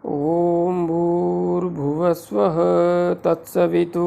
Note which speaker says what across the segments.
Speaker 1: ॐ भूर्भुवस्वः तत्सवितुर्वरेण्यं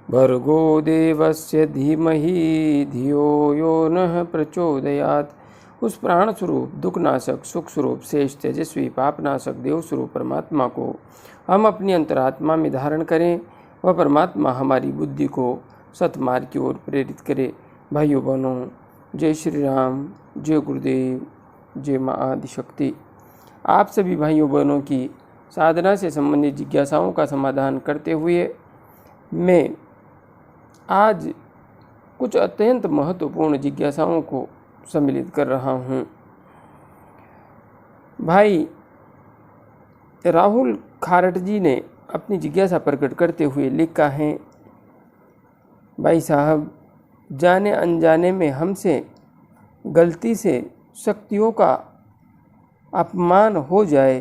Speaker 1: भर्गो देवस्य धीमहि धियो यो नः प्रचोदयात्। उस प्राण स्वरूप, दुखनाशक, सुख स्वरूप, शेष, तेजस्वी, पापनाशक, देव स्वरूप परमात्मा को हम अपनी अंतरात्मा में धारण करें। वह परमात्मा हमारी बुद्धि को सतमार्ग की ओर प्रेरित करे। भाइयों बहनों, जय श्री राम, जय गुरुदेव, जय माँ आदिशक्ति। आप सभी भाइयों बहनों की साधना से संबंधित जिज्ञासाओं का समाधान करते हुए मैं आज कुछ अत्यंत महत्वपूर्ण जिज्ञासाओं को सम्मिलित कर रहा हूँ। भाई राहुल खारट जी ने अपनी जिज्ञासा प्रकट करते हुए लिखा है, भाई साहब, जाने अनजाने में हमसे गलती से शक्तियों का अपमान हो जाए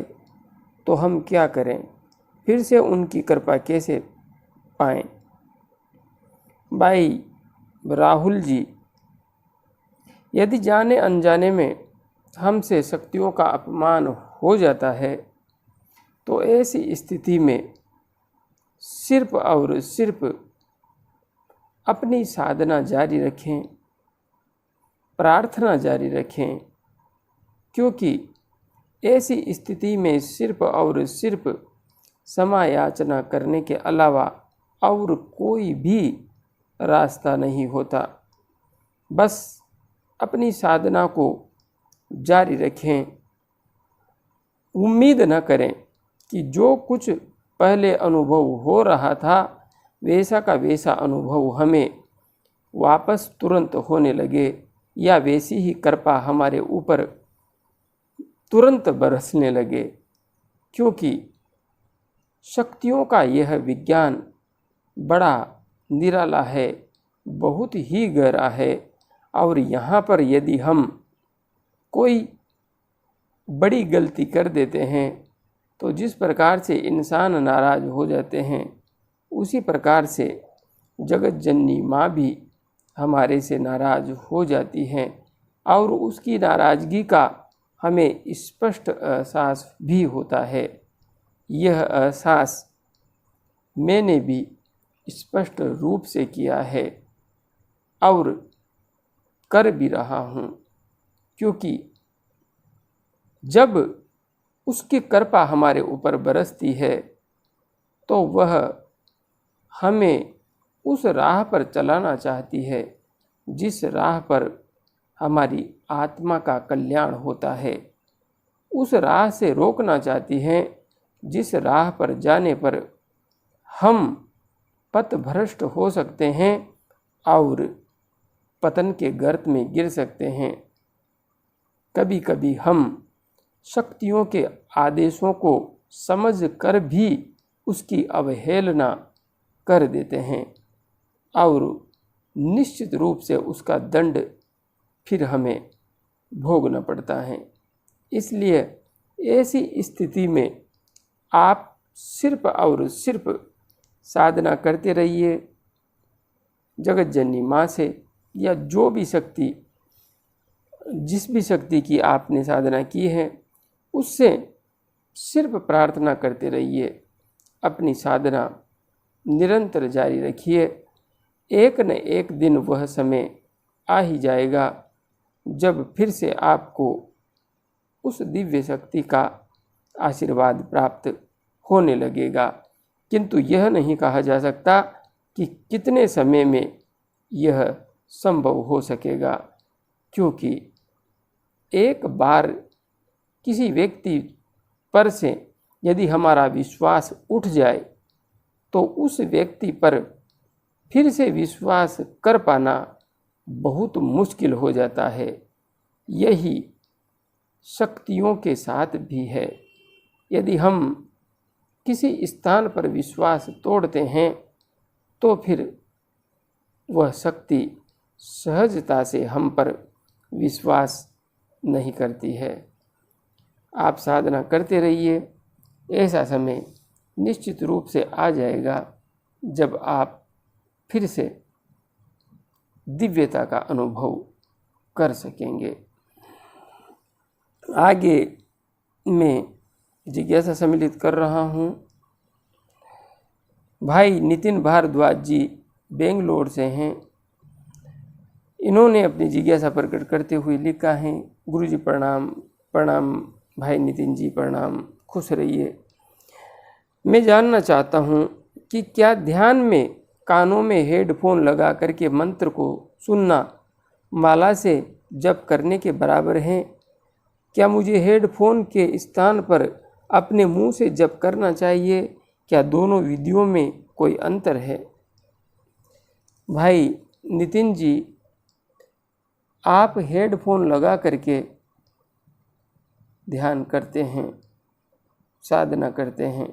Speaker 1: तो हम क्या करें, फिर से उनकी कृपा कैसे पाएं। भाई राहुल जी, यदि जाने अनजाने में हमसे शक्तियों का अपमान हो जाता है तो ऐसी स्थिति में सिर्फ और सिर्फ अपनी साधना जारी रखें, प्रार्थना जारी रखें, क्योंकि ऐसी स्थिति में सिर्फ और सिर्फ क्षमा याचना करने के अलावा और कोई भी रास्ता नहीं होता। बस अपनी साधना को जारी रखें। उम्मीद न करें कि जो कुछ पहले अनुभव हो रहा था वैसा का वैसा अनुभव हमें वापस तुरंत होने लगे या वैसी ही कृपा हमारे ऊपर तुरंत बरसने लगे, क्योंकि शक्तियों का यह विज्ञान बड़ा निराला है, बहुत ही गहरा है। और यहाँ पर यदि हम कोई बड़ी गलती कर देते हैं तो जिस प्रकार से इंसान नाराज़ हो जाते हैं उसी प्रकार से जगत जननी माँ भी हमारे से नाराज़ हो जाती हैं और उसकी नाराज़गी का हमें स्पष्ट एहसास भी होता है। यह एहसास मैंने भी स्पष्ट रूप से किया है और कर भी रहा हूँ, क्योंकि जब उसकी कृपा हमारे ऊपर बरसती है तो वह हमें उस राह पर चलाना चाहती है जिस राह पर हमारी आत्मा का कल्याण होता है। उस राह से रोकना चाहती हैं जिस राह पर जाने पर हम पथभ्रष्ट हो सकते हैं और पतन के गर्त में गिर सकते हैं। कभी कभी हम शक्तियों के आदेशों को समझ कर भी उसकी अवहेलना कर देते हैं और निश्चित रूप से उसका दंड फिर हमें भोगना पड़ता है। इसलिए ऐसी स्थिति में आप सिर्फ और सिर्फ साधना करते रहिए। जगत जननी माँ से या जो भी शक्ति, जिस भी शक्ति की आपने साधना की है उससे सिर्फ प्रार्थना करते रहिए। अपनी साधना निरंतर जारी रखिए। एक न एक दिन वह समय आ ही जाएगा जब फिर से आपको उस दिव्य शक्ति का आशीर्वाद प्राप्त होने लगेगा, किंतु यह नहीं कहा जा सकता कि कितने समय में यह संभव हो सकेगा, क्योंकि एक बार किसी व्यक्ति पर से यदि हमारा विश्वास उठ जाए तो उस व्यक्ति पर फिर से विश्वास कर पाना बहुत मुश्किल हो जाता है। यही शक्तियों के साथ भी है। यदि हम किसी स्थान पर विश्वास तोड़ते हैं तो फिर वह शक्ति सहजता से हम पर विश्वास नहीं करती है। आप साधना करते रहिए। ऐसा समय निश्चित रूप से आ जाएगा जब आप फिर से दिव्यता का अनुभव कर सकेंगे। आगे मैं जिज्ञासा सम्मिलित कर रहा हूँ। भाई नितिन भारद्वाज जी बेंगलोर से हैं। इन्होंने अपनी जिज्ञासा प्रकट करते हुए लिखा है, गुरुजी प्रणाम। प्रणाम भाई नितिन जी, प्रणाम, खुश रहिए। मैं जानना चाहता हूँ कि क्या ध्यान में कानों में हेडफोन लगा करके मंत्र को सुनना माला से जप करने के बराबर है? क्या मुझे हेडफोन के स्थान पर अपने मुंह से जप करना चाहिए? क्या दोनों विधियों में कोई अंतर है? भाई नितिन जी, आप हेडफोन लगा करके ध्यान करते हैं, साधना करते हैं।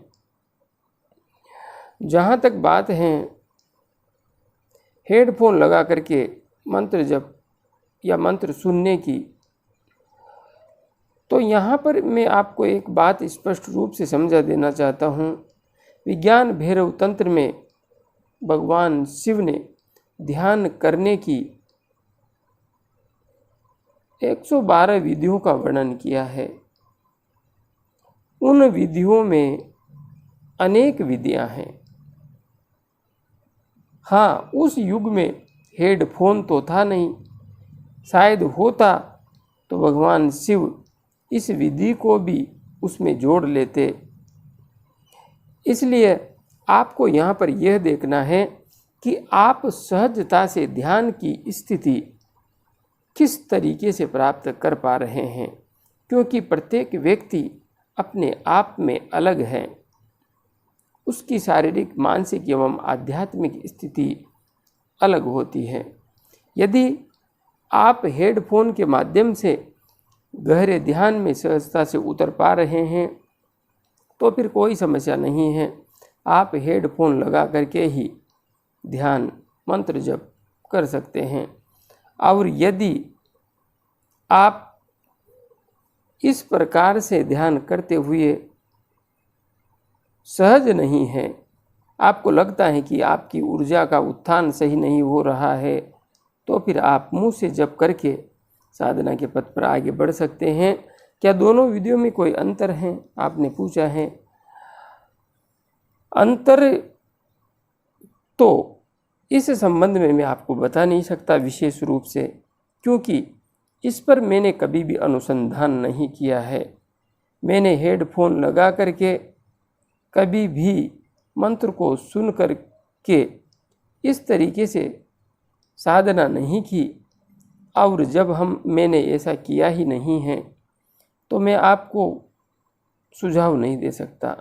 Speaker 1: जहाँ तक बात है हेडफोन लगा करके मंत्र जप या मंत्र सुनने की, तो यहाँ पर मैं आपको एक बात स्पष्ट रूप से समझा देना चाहता हूँ। विज्ञान भैरव तंत्र में भगवान शिव ने ध्यान करने की 112 विधियों का वर्णन किया है। उन विधियों में अनेक विधियां हैं। हाँ, उस युग में हेडफोन तो था नहीं, शायद होता तो भगवान शिव इस विधि को भी उसमें जोड़ लेते। इसलिए आपको यहाँ पर यह देखना है कि आप सहजता से ध्यान की स्थिति किस तरीके से प्राप्त कर पा रहे हैं, क्योंकि प्रत्येक व्यक्ति अपने आप में अलग है। उसकी शारीरिक, मानसिक एवं आध्यात्मिक स्थिति अलग होती है। यदि आप हेडफोन के माध्यम से गहरे ध्यान में सहजता से उतर पा रहे हैं तो फिर कोई समस्या नहीं है। आप हेडफोन लगा करके ही ध्यान मंत्र जप कर सकते हैं। और यदि आप इस प्रकार से ध्यान करते हुए सहज नहीं है, आपको लगता है कि आपकी ऊर्जा का उत्थान सही नहीं हो रहा है, तो फिर आप मुंह से जप करके साधना के पथ पर आगे बढ़ सकते हैं। क्या दोनों विधियों में कोई अंतर है, आपने पूछा है। अंतर तो इस संबंध में मैं आपको बता नहीं सकता विशेष रूप से, क्योंकि इस पर मैंने कभी भी अनुसंधान नहीं किया है। मैंने हेडफोन लगा करके कभी भी मंत्र को सुन कर के इस तरीके से साधना नहीं की, और जब मैंने ऐसा किया ही नहीं है तो मैं आपको सुझाव नहीं दे सकता।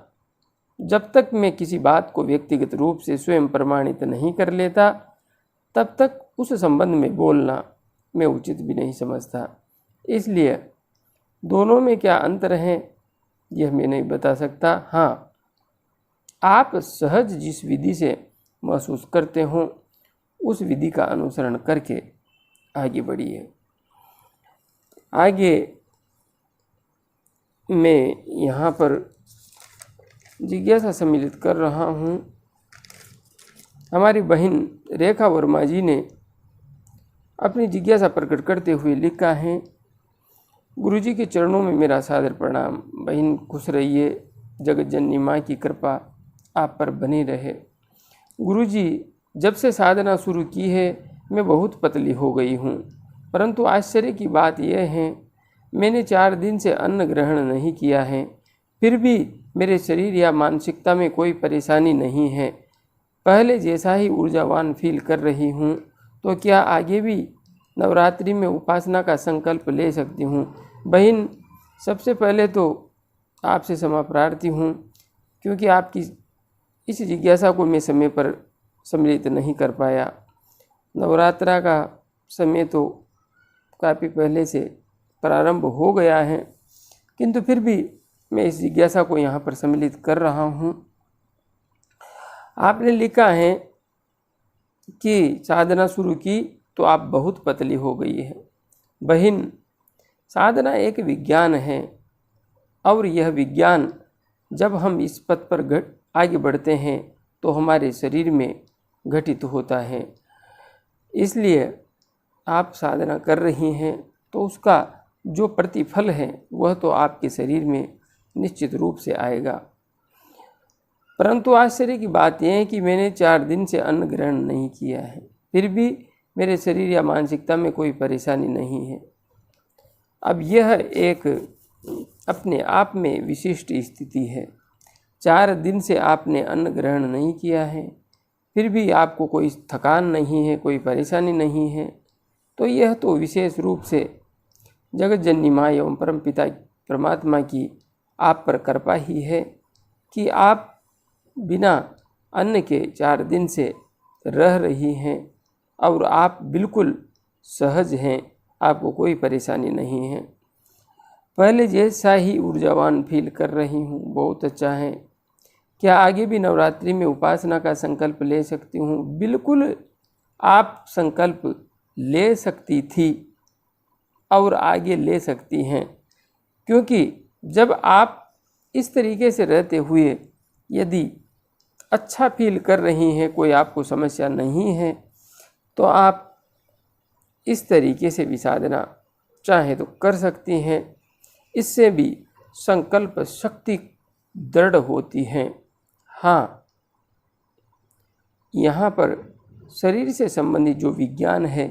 Speaker 1: जब तक मैं किसी बात को व्यक्तिगत रूप से स्वयं प्रमाणित नहीं कर लेता, तब तक उस संबंध में बोलना मैं उचित भी नहीं समझता। इसलिए दोनों में क्या अंतर है यह मैं नहीं बता सकता। हाँ, आप सहज जिस विधि से महसूस करते हो उस विधि का अनुसरण करके आगे बढ़िए। आगे मैं यहाँ पर जिज्ञासा सम्मिलित कर रहा हूँ। हमारी बहन रेखा वर्मा जी ने अपनी जिज्ञासा प्रकट करते हुए लिखा है, गुरुजी के चरणों में मेरा सादर प्रणाम। बहन खुश रहिए, जगत जननी माँ की कृपा आप पर बनी रहे। गुरुजी, जब से साधना शुरू की है मैं बहुत पतली हो गई हूँ, परंतु आश्चर्य की बात यह है मैंने 4 दिन से अन्न ग्रहण नहीं किया है, फिर भी मेरे शरीर या मानसिकता में कोई परेशानी नहीं है। पहले जैसा ही ऊर्जावान फील कर रही हूँ। तो क्या आगे भी नवरात्रि में उपासना का संकल्प ले सकती हूँ? बहन, सबसे पहले तो आपसे क्षमा प्रार्थी हूँ, क्योंकि आपकी इस जिज्ञासा को मैं समय पर सम्मिलित नहीं कर पाया। नवरात्रा का समय तो काफ़ी पहले से प्रारंभ हो गया है, किंतु फिर भी मैं इस जिज्ञासा को यहाँ पर सम्मिलित कर रहा हूँ। आपने लिखा है कि साधना शुरू की तो आप बहुत पतली हो गई है। बहन, साधना एक विज्ञान है, और यह विज्ञान जब हम इस पथ पर आगे बढ़ते हैं तो हमारे शरीर में घटित होता है। इसलिए आप साधना कर रही हैं तो उसका जो प्रतिफल है वह तो आपके शरीर में निश्चित रूप से आएगा। परंतु आश्चर्य की बात यह है कि मैंने 4 दिन से अन्न ग्रहण नहीं किया है, फिर भी मेरे शरीर या मानसिकता में कोई परेशानी नहीं है। अब यह एक अपने आप में विशिष्ट स्थिति है। 4 दिन से आपने अन्न ग्रहण नहीं किया है, फिर भी आपको कोई थकान नहीं है, कोई परेशानी नहीं है, तो यह तो विशेष रूप से जगत जननी माँ एवं परम पिता परमात्मा की आप पर कृपा ही है कि आप बिना अन्न के 4 दिन से रह रही हैं और आप बिल्कुल सहज हैं, आपको कोई परेशानी नहीं है। पहले जैसा ही ऊर्जावान फील कर रही हूँ, बहुत अच्छा है। क्या आगे भी नवरात्रि में उपासना का संकल्प ले सकती हूँ? बिल्कुल आप संकल्प ले सकती थी और आगे ले सकती हैं, क्योंकि जब आप इस तरीके से रहते हुए यदि अच्छा फील कर रही हैं, कोई आपको समस्या नहीं है, तो आप इस तरीके से भी साधना चाहे तो कर सकती हैं। इससे भी संकल्प शक्ति दृढ़ होती है। हाँ, यहाँ पर शरीर से संबंधित जो विज्ञान है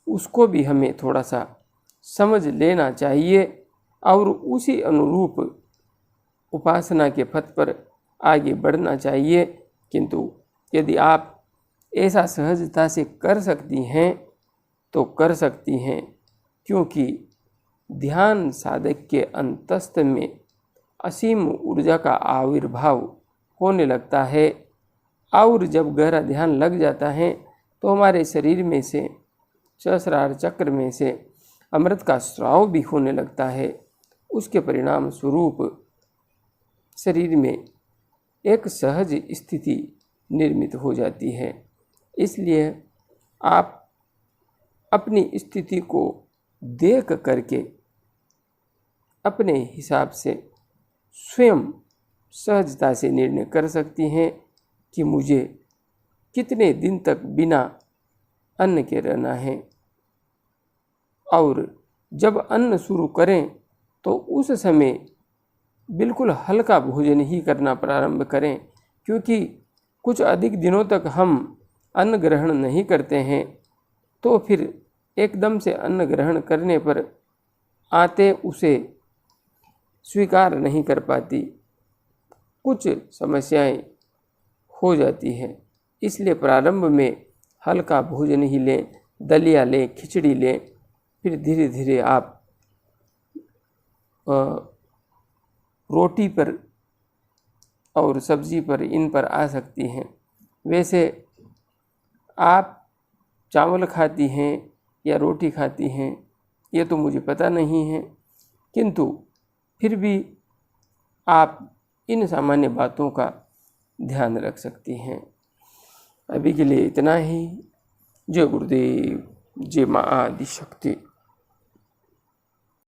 Speaker 1: उसको भी हमें थोड़ा सा समझ लेना चाहिए और उसी अनुरूप उपासना के पथ पर आगे बढ़ना चाहिए। किंतु यदि आप ऐसा सहजता से कर सकती हैं तो कर सकती हैं, क्योंकि ध्यान साधक के अंतस्थ में असीम ऊर्जा का आविर्भाव होने लगता है और जब गहरा ध्यान लग जाता है तो हमारे शरीर में से सहस्रार चक्र में से अमृत का स्राव भी होने लगता है। उसके परिणाम स्वरूप शरीर में एक सहज स्थिति निर्मित हो जाती है। इसलिए आप अपनी स्थिति को देख करके अपने हिसाब से स्वयं सहजता से निर्णय कर सकती हैं कि मुझे कितने दिन तक बिना अन्न के रहना है, और जब अन्न शुरू करें तो उस समय बिल्कुल हल्का भोजन ही करना प्रारंभ करें, क्योंकि कुछ अधिक दिनों तक हम अन्न ग्रहण नहीं करते हैं तो फिर एकदम से अन्न ग्रहण करने पर आते उसे स्वीकार नहीं कर पाती, कुछ समस्याएं हो जाती हैं। इसलिए प्रारंभ में हल्का भोजन ही लें, दलिया लें, खिचड़ी लें, फिर धीरे धीरे आप रोटी पर और सब्ज़ी पर इन पर आ सकती हैं। वैसे आप चावल खाती हैं या रोटी खाती हैं ये तो मुझे पता नहीं है, किंतु फिर भी आप इन सामान्य बातों का ध्यान रख सकती हैं। अभी के लिए इतना ही। जय गुरुदेव, जय माँ आदि शक्ति।